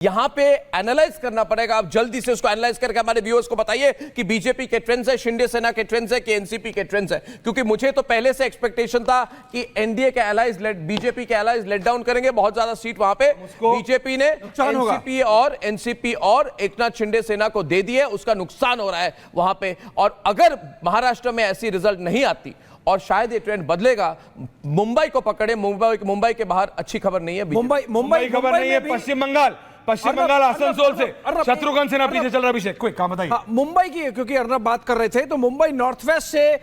यहां पे एनालाइज करना पड़ेगा। आप जल्दी से उसको एनालाइज करके हमारे व्यूअर्स को बताइए कि बीजेपी के ट्रेंड्स है, शिंदे सेना के ट्रेंड्स है कि एनसीपी के ट्रेंड्स है। क्योंकि मुझे तो पहले से एक्सपेक्टेशन था कि एनडीए के एलाइज बीजेपी के एलाइज लेट डाउन करेंगे, बहुत ज्यादा सीट वहां पे बीजेपी ने एनसीपी और एकनाथ शिंदे सेना को दे दिए, उसका नुकसान हो रहा है वहां पे। और अगर महाराष्ट्र में ऐसी रिजल्ट नहीं आती और शायद ये ट्रेंड बदलेगा, मुंबई को पकड़े, मुंबई के बाहर अच्छी खबर नहीं है, मुंबई खबर नहीं है। पश्चिम बंगाल आसनसोल से शत्रुघ्न सिन्हा पीछे चल रहा है। अभिषेक कोई काम बताइए। मुंबई की क्योंकि अर्नब बात कर रहे थे, तो मुंबई नॉर्थ वेस्ट से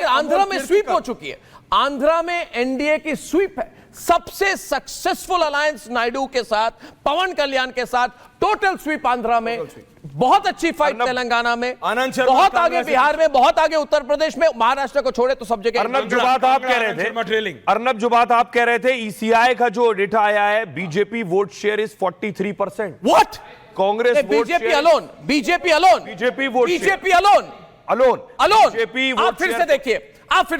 आंध्रा में स्वीप हो चुकी है। आंध्रा में एनडीए की स्वीप है। सबसे सक्सेसफुल अलायंस नायडू के साथ, पवन कल्याण के साथ, टोटल स्वीप आंध्रा में। बहुत अच्छी फाइट तेलंगाना में, बहुत आगे बिहार में, बहुत आगे उत्तर प्रदेश में, महाराष्ट्र को छोड़े तो सब जगह। अर्नब, जो बात आप कह रहे थे, ईसीआई का जो डेटा आया है, BJP vote share is 43%। What? Congress BJP alone, BJP alone, BJP alone, BJP. आप फिर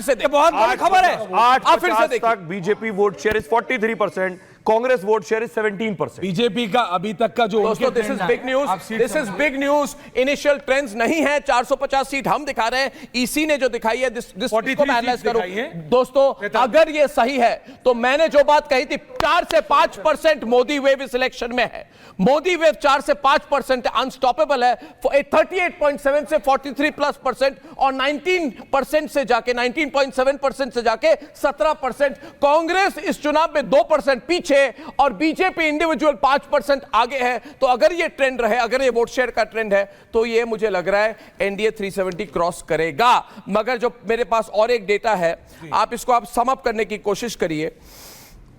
से देखिए, बहुत बड़ी खबर है। आप फिर से देखिए, BJP vote share is 43%, Congress vote share is 17%। BJP का अभी तक का जो दोस्तों, this is big news, this is big news. Initial trends नहीं है। 450 सीट हम दिखा रहे हैं, ईसी ने जो दिखाई है, दिस को मैं एनालाइज करूं। दोस्तों, अगर ये सही है तो मैंने जो बात कही थी, 4 से 5% मोदी वेव इस इलेक्शन में है। मोदी वेव 4 से 5% अनस्टॉपेबल है। 38.7 से 43+% और 19% से जाके 19.7% से जाके 17%। कांग्रेस इस चुनाव में 2% पीछे और बीजेपी इंडिविजुअल 5% आगे है। तो अगर ये ट्रेंड रहे, अगर ये वोट शेयर का ट्रेंड है, तो ये मुझे लग रहा है एनडीए 370 क्रॉस करेगा। मगर जो मेरे पास और एक डेटा है, आप इसको आप सम अप करने की कोशिश करिए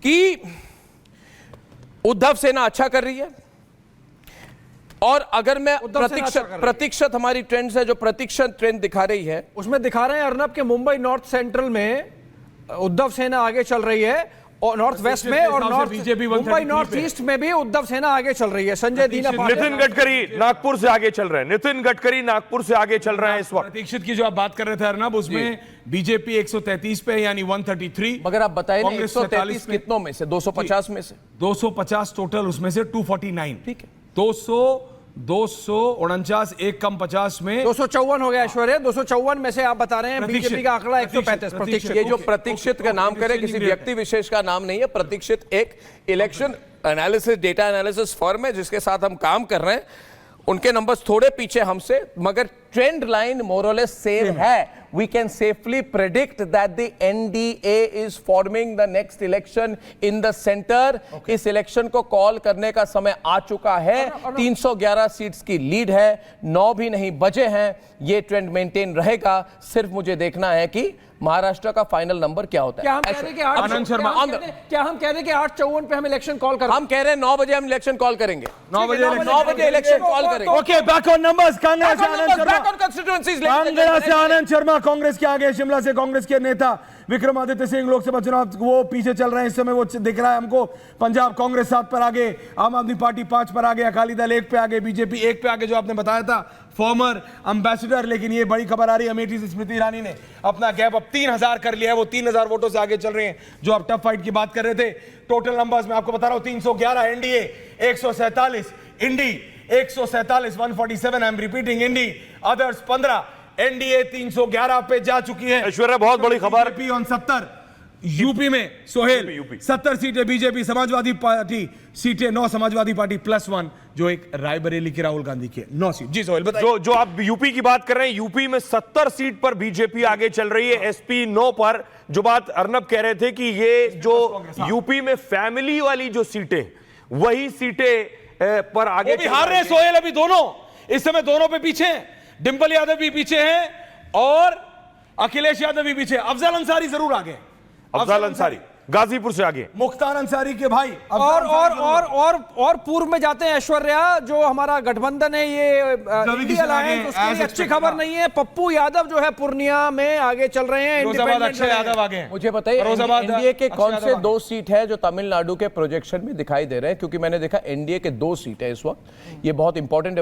कि उद्धव सेना अच्छा कर रही है। और अगर मैं प्रतिशत हमारी ट्रेंड्स है, जो प्रतिशत ट्रेंड दिखा रही है, उसमें दिखा रहे हैं अर्नब के मुंबई नॉर्थ सेंट्रल में उद्धव सेना आगे चल रही है, और नॉर्थ वेस्ट में और मुंबई नॉर्थ ईस्ट में भी उद्धव सेना आगे चल रही है। संजय दीना, नितिन गडकरी नागपुर से आगे चल रहे हैं। नितिन गडकरी नागपुर से आगे चल रहे हैं इस वक्त। प्रतीक्षित की जो आप बात कर रहे थे अर्नब, उसमें बीजेपी 133 पे, यानी 133। मगर आप बताइए 133 कितनों में से? 250 में से 250 टोटल, उसमें से 249। ठीक है, 249, एक कम 50 में 254 हो गया ऐश्वर्या। 254 में से आप बता रहे हैं बीजेपी का आंकड़ा 135 प्रतिशत। ये जो प्रतीक्षित का नाम करे, किसी व्यक्ति विशेष का नाम नहीं है। प्रतीक्षित एक election analysis, data analysis firm है जिसके साथ हम काम कर रहे हैं। उनके नंबर्स थोड़े पीछे हमसे, मगर ट्रेंड लाइन मोर और लेस सेम है। We can safely predict that the NDA is forming the next election in the center. इस इलेक्शन को कॉल करने का समय आ चुका है। 311 सीट्स की लीड है, 9 भी नहीं बजे हैं। ये ट्रेंड मेंटेन रहेगा। सिर्फ मुझे देखना है कि महाराष्ट्र का फाइनल नंबर क्या होता है। क्या हम कह रहे हैं कि 8:54 पे हम इलेक्शन कॉल करें? हम कह रहे हैं 9 बजे हम इलेक्शन कॉल करेंगे। 9 बजे इलेक्शन कॉल करेंगे। Okay, back on numbers. Congress से आनंद शर्मा कांग्रेस के आगे, शिमला से कांग्रेस के नेता विक्रमादित्य सिंह लोकसभा चुनाव वो पीछे चल रहे हैं इस समय। वो दिख रहा है हमको। पंजाब कांग्रेस 7 पर आगे, आम आदमी पार्टी 5 पर आगे, अकाली दल 1 पे आगे, बीजेपी 1 पे आगे, जो आपने बताया था फॉर्मर एम्बेसडर। लेकिन ये बड़ी खबर आ रही है, अमेठी से स्मृति ईरानी ने अपना गैप अब 3000 कर लिया है। वो 3000 वोटों से आगे चल रहे हैं, जो आप टफ फाइट की बात कर रहे थे। टोटल नंबर्स में आपको बता रहा हूं, 311 NDA, 147 INDI, 147 147, I am repeating, INDI, others 15। NDA 311 पे जा चुकी है। ऐश्वर्या, बहुत बड़ी खबर। बीजेपी ऑन 70, यूपी में सोहेल 70 सीटें, बीजेपी समाजवादी पार्टी सीटें 9, समाजवादी पार्टी +1, जो एक रायबरेली की राहुल गांधी की 9 सीट। जी सोहेल बताइए। जो आप यूपी की बात कर रहे हैं, यूपी में 70 सीट पर बीजेपी आगे चल रही है, एसपी 9 पर। जो बात अर्नब कह रहे थे कि ये जो यूपी में फैमिली वाली जो सीटें, वही सीटें पर आगे हार रहे सोहेल। अभी दोनों इस समय दोनों पे पीछे हैं। डिंपल यादव भी पीछे हैं और अखिलेश यादव भी पीछे। अफजल अंसारी जरूर आगे, अफजल अंसारी गाजीपुर से आगे, मुख्तार अंसारी के भाई। और पूर्व में जाते हैं ऐश्वर्या, जो हमारा गठबंधन है ये इंडिया अलायंस, उसके लिए अच्छी खबर नहीं है। पप्पू यादव जो है पूर्णिया में आगे चल रहे हैं। अक्षय यादव आगे हैं। मुझे बताइए एनडीए के कौन से 2 सीट है जो तमिलनाडु के प्रोजेक्शन में दिखाई दे रहे हैं? क्योंकि मैंने देखा एनडीए के 2 सीट है इस वक्त। ये बहुत इंपॉर्टेंट है।